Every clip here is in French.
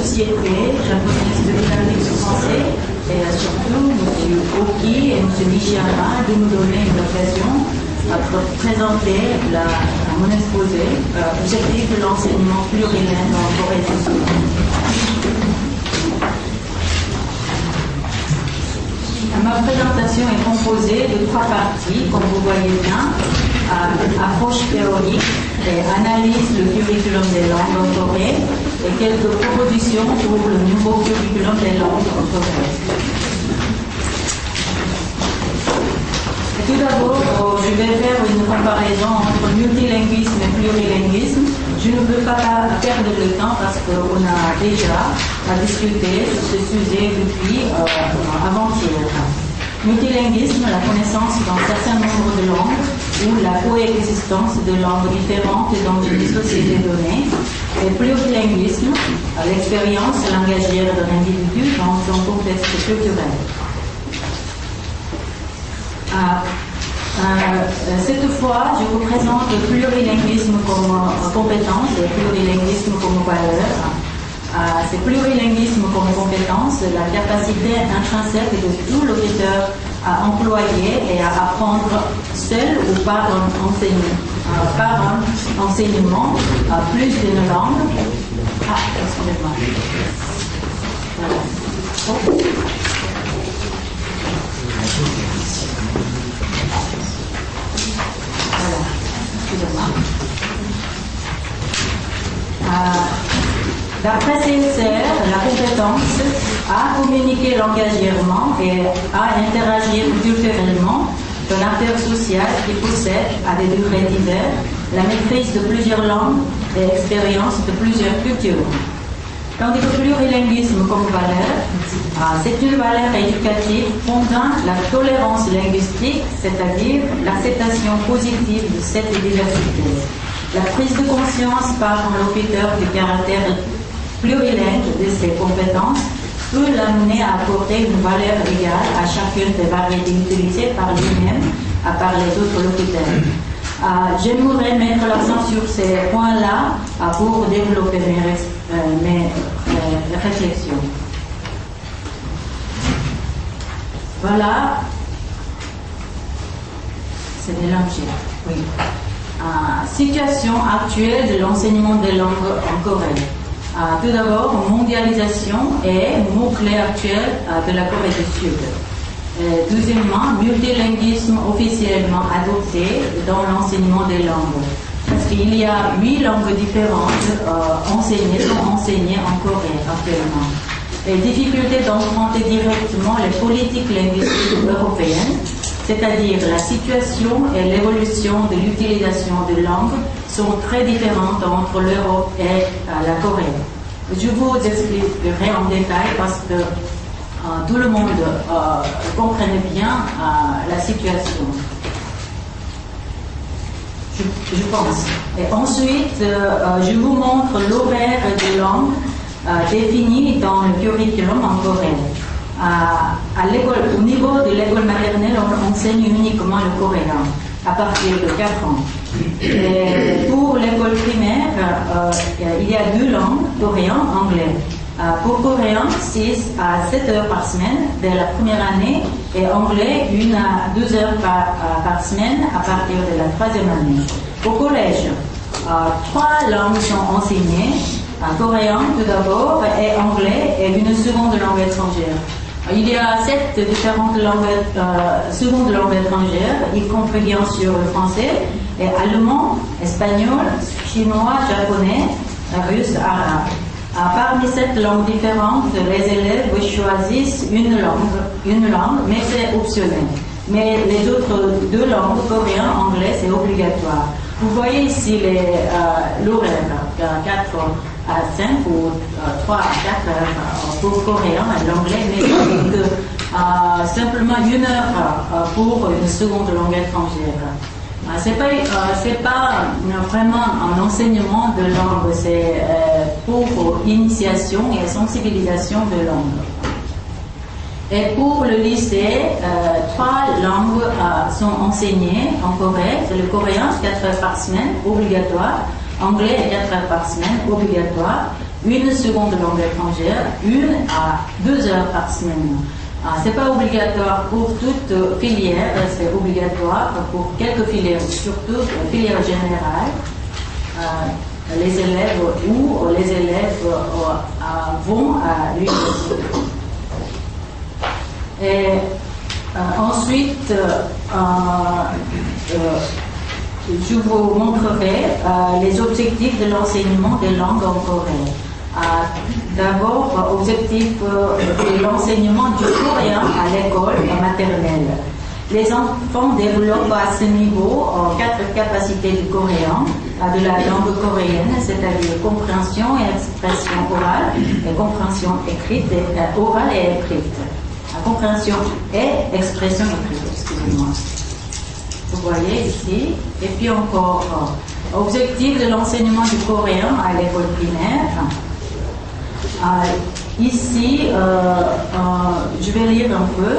société japonaise de l'Amérique français et surtout M. Oki et M. Nishiyama de nous donner l'occasion de présenter mon exposé, l'objectif de l'enseignement plurilingue en Corée du Sud. Ma présentation est composée de 3 parties, comme vous voyez bien. Approche théorique et analyse le curriculum des langues en Corée et quelques propositions pour le nouveau curriculum des langues en Corée. Et tout d'abord, je vais faire une comparaison entre multilinguisme et plurilinguisme. Je ne veux pas perdre le temps parce qu'on a déjà discuté sur ce sujet depuis avant-hier. Multilinguisme, la connaissance d'un certain nombre de langues ou la coexistence de langues différentes dans une société donnée. Et plurilinguisme, l'expérience langagière d'un individu dans son contexte culturel. Cette fois, je vous présente le plurilinguisme comme compétence et le plurilinguisme comme valeur. C'est plurilinguisme comme compétence, la capacité intrinsèque de tout locuteur à employer et à apprendre seul ou par un enseignement plus d'une langue. Excusez-moi. Voilà. Voilà. Excusez-moi. D'après CSR, la compétence à communiquer langagièrement et à interagir culturellement d'un acteur social qui possède, à des degrés divers, la maîtrise de plusieurs langues et l'expérience de plusieurs cultures. Tandis que le plurilinguisme comme valeur, c'est une valeur éducative fondant la tolérance linguistique, c'est-à-dire l'acceptation positive de cette diversité. La prise de conscience par un locuteur du caractère plurilingue de ses compétences peut l'amener à apporter une valeur égale à chacune des variétés utilisées par lui-même, par les autres locuteurs. J'aimerais mettre l'accent sur ces points-là pour développer mes réflexions. Voilà. C'est mélangé. Oui. Situation actuelle de l'enseignement des langues en Corée. Tout d'abord, mondialisation et mot-clé actuel de la Corée du Sud. Deuxièmement, multilinguisme officiellement adopté dans l'enseignement des langues. Parce qu'il y a 8 langues différentes enseignées en Corée actuellement. Les difficultés d'emprunter directement les politiques linguistiques européennes, c'est-à-dire la situation et l'évolution de l'utilisation de langues, sont très différentes entre l'Europe et la Corée. Je vous expliquerai en détail parce que tout le monde comprenne bien la situation. Je pense. Et ensuite, je vous montre l'horaire des langues définies dans le curriculum en Corée. Au niveau de l'école maternelle, on enseigne uniquement le coréen à partir de 4 ans. Et pour l'école primaire, il y a 2 langues, coréen et anglais. Pour coréen, 6 à 7 heures par semaine dès la première année et anglais 1 à 2 heures par semaine à partir de la 3e année. Au collège, 3 langues sont enseignées, coréen tout d'abord et anglais et une seconde langue étrangère. Il y a 7 différentes secondes langues étrangères, y compris bien sûr le français, et allemand, espagnol, chinois, japonais, russe, arabe. Parmi cette langue différente, les élèves choisissent une langue, mais c'est optionnel. Mais les autres 2 langues, coréen, anglais, c'est obligatoire. Vous voyez ici l'horaire, 4 à 5 ou 3 à 4 heures pour le coréen et l'anglais, mais simplement 1 heure pour une seconde langue étrangère. C'est pas vraiment un enseignement de langue, c'est pour initiation et sensibilisation de langue. Et pour le lycée, 3 langues sont enseignées en Corée. C'est le coréen, 4 heures par semaine, obligatoire. Anglais, 4 heures par semaine, obligatoire. une seconde langue étrangère, 1 à 2 heures par semaine. Ce n'est pas obligatoire pour toute filière, c'est obligatoire pour quelques filières, surtout filières générales. Les élèves ou les élèves vont à l'université. Et ensuite, je vous montrerai les objectifs de l'enseignement des langues en Corée. D'abord, objectif de l'enseignement du coréen à l'école maternelle. Les enfants développent à ce niveau 4 capacités du coréen, de la langue coréenne, c'est-à-dire compréhension et expression orale, et compréhension écrite, orale et écrite. Compréhension et expression écrite, excusez-moi. Vous voyez ici. Et puis encore, objectif de l'enseignement du coréen à l'école primaire. Ici, je vais lire un peu.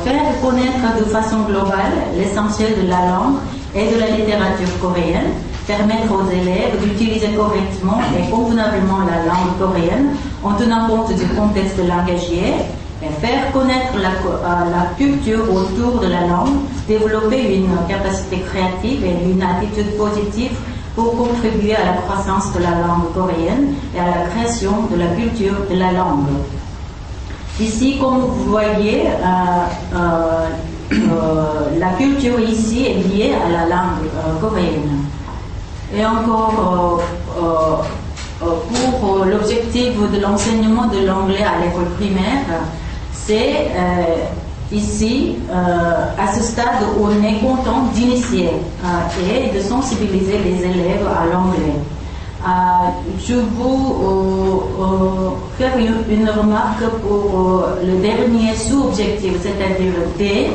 Faire connaître de façon globale l'essentiel de la langue et de la littérature coréenne. Permettre aux élèves d'utiliser correctement et convenablement la langue coréenne en tenant compte du contexte langagier. Et faire connaître la culture autour de la langue, développer une capacité créative et une attitude positive pour contribuer à la croissance de la langue coréenne et à la création de la culture de la langue. Ici, comme vous voyez, la culture ici est liée à la langue coréenne. Et encore, pour l'objectif de l'enseignement de l'anglais à l'école primaire, c'est ici, à ce stade, on est content d'initier et de sensibiliser les élèves à l'anglais. Je vous faire une remarque pour le dernier sous-objectif, c'est-à-dire D.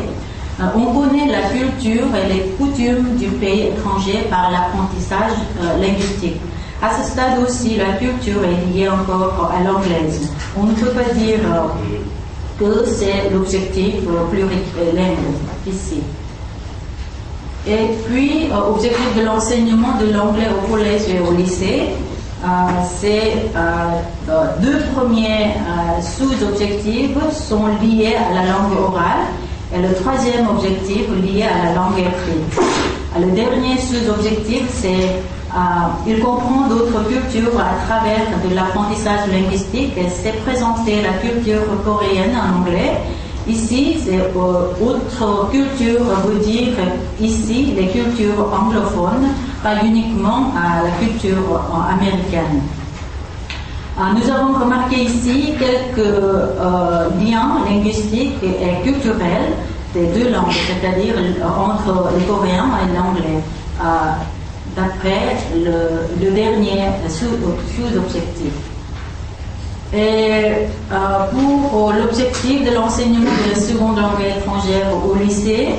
On connaît la culture et les coutumes du pays étranger par l'apprentissage linguistique. À ce stade aussi, la culture est liée encore à l'anglaise. On ne peut pas dire que c'est l'objectif plurilingue ici. Et puis, objectif de l'enseignement de l'anglais au collège et au lycée, c'est 2 premiers sous-objectifs sont liés à la langue orale et le 3e objectif lié à la langue écrite. Le dernier sous-objectif, c'est il comprend d'autres cultures à travers de l'apprentissage linguistique et c'est présenter la culture coréenne en anglais. Ici, c'est autre culture veut dire ici les cultures anglophones, pas uniquement la culture américaine. Nous avons remarqué ici quelques liens linguistiques et culturels des 2 langues, c'est-à-dire entre le coréen et l'anglais. D'après le dernier sous-objectif. Et pour l'objectif de l'enseignement de la seconde langue étrangère au lycée,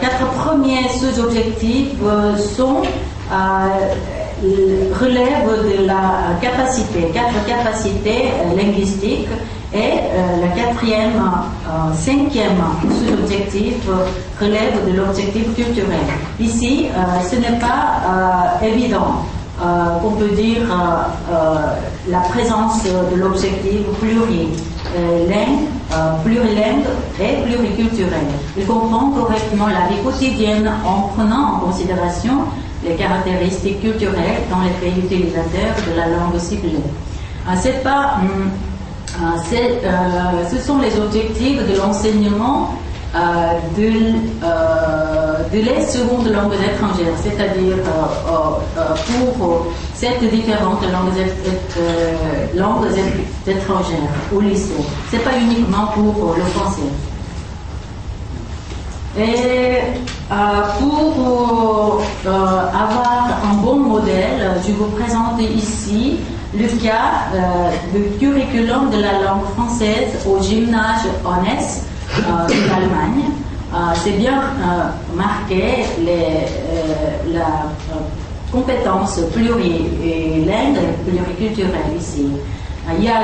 quatre premiers sous-objectifs relèvent de la capacité, 4 capacités linguistiques. Et le 4e, 5e sous-objectif relève de l'objectif culturel. Ici, ce n'est pas évident qu'on peut dire la présence de l'objectif plurilingue et pluriculturel. Il comprend correctement la vie quotidienne en prenant en considération les caractéristiques culturelles dans les pays utilisateurs de la langue ciblée. C'est pas... ce sont les objectifs de l'enseignement de les secondes langues étrangères, c'est-à-dire pour 7 différentes langues étrangères au lycée. Ce n'est pas uniquement pour le français. Et pour avoir un bon modèle, je vous présente ici le cas du curriculum de la langue française au gymnase Honnes d'Allemagne. C'est bien marqué la compétence plurilingue et pluriculturelle ici. Il y a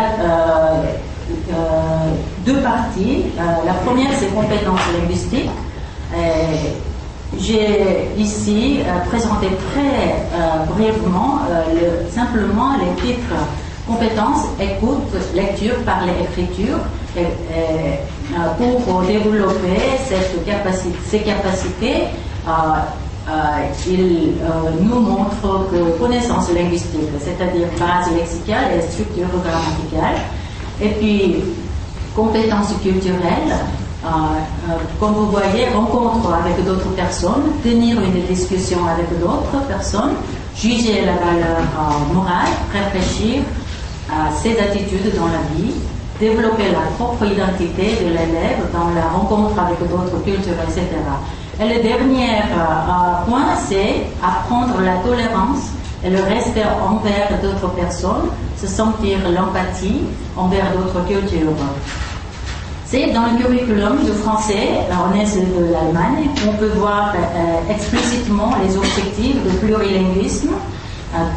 2 parties. La première, c'est compétences linguistiques. j'ai ici présenté très brièvement simplement les titres compétences, écoute, lecture, parler, écriture, pour développer ces capacités. Il nous montre que connaissance linguistique, c'est-à-dire base lexicale et structure grammaticale, et puis compétences culturelles, comme vous voyez, rencontre avec d'autres personnes, tenir une discussion avec d'autres personnes, juger la valeur morale, réfléchir à ses attitudes dans la vie, développer la propre identité de l'élève dans la rencontre avec d'autres cultures, etc. Et le dernier point, c'est apprendre la tolérance et le respect envers d'autres personnes, se sentir l'empathie envers d'autres cultures. C'est dans le curriculum du français, on est de l'Allemagne, on peut voir explicitement les objectifs de plurilinguisme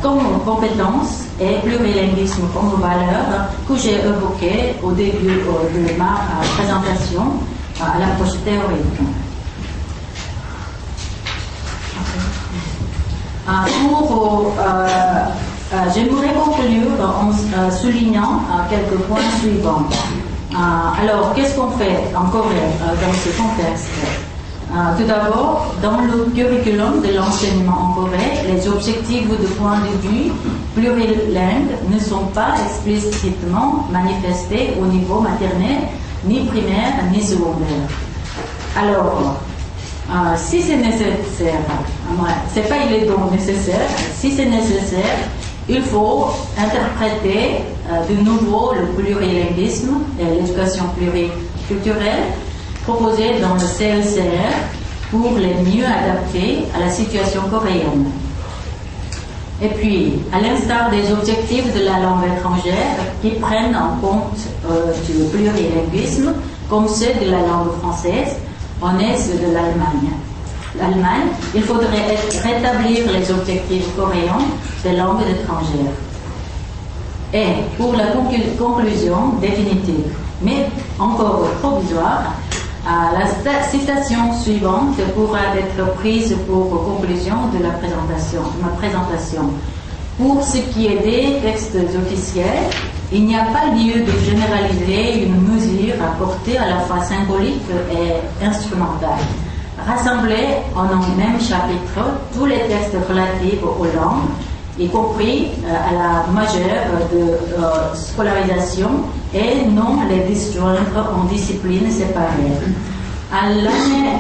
comme compétence et plurilinguisme comme valeur que j'ai évoqué au début de ma présentation à l'approche théorique. J'aimerais conclure en soulignant quelques points suivants. Alors, qu'est-ce qu'on fait en Corée dans ce contexte? Tout d'abord, dans le curriculum de l'enseignement en Corée, les objectifs de point de vue plurilingue ne sont pas explicitement manifestés au niveau maternel, ni primaire, ni secondaire. Alors, si c'est nécessaire, c'est pas il est donc nécessaire, si c'est nécessaire, il faut interpréter de nouveau le plurilinguisme et l'éducation pluriculturelle proposée dans le CLCR pour les mieux adapter à la situation coréenne. Et puis, à l'instar des objectifs de la langue étrangère qui prennent en compte le plurilinguisme, comme ceux de la langue française, on est ceux de l'Allemagne, il faudrait rétablir les objectifs coréens des langues étrangères. Et pour la conclusion définitive, mais encore provisoire, la citation suivante pourra être prise pour conclusion de ma présentation. Pour ce qui est des textes officiels, il n'y a pas lieu de généraliser une mesure à portée à la fois symbolique et instrumentale. Rassembler en un même chapitre tous les textes relatifs aux langues, y compris à la majeure de scolarisation, et non les disjoindre en disciplines séparées. À l'année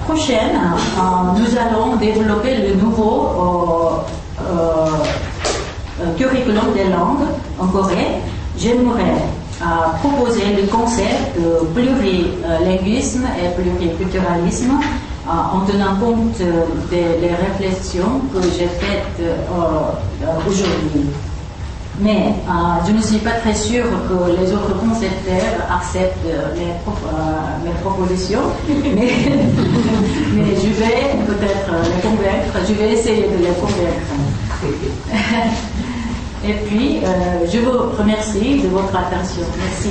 prochaine, nous allons développer le nouveau curriculum des langues en Corée. J'aimerais proposer le concept de plurilinguisme et pluriculturalisme en tenant compte des réflexions que j'ai faites aujourd'hui. Mais je ne suis pas très sûre que les autres concepteurs acceptent mes propositions, mais je vais peut-être les convaincre, je vais essayer de les convaincre. Et puis, je vous remercie de votre attention. Merci.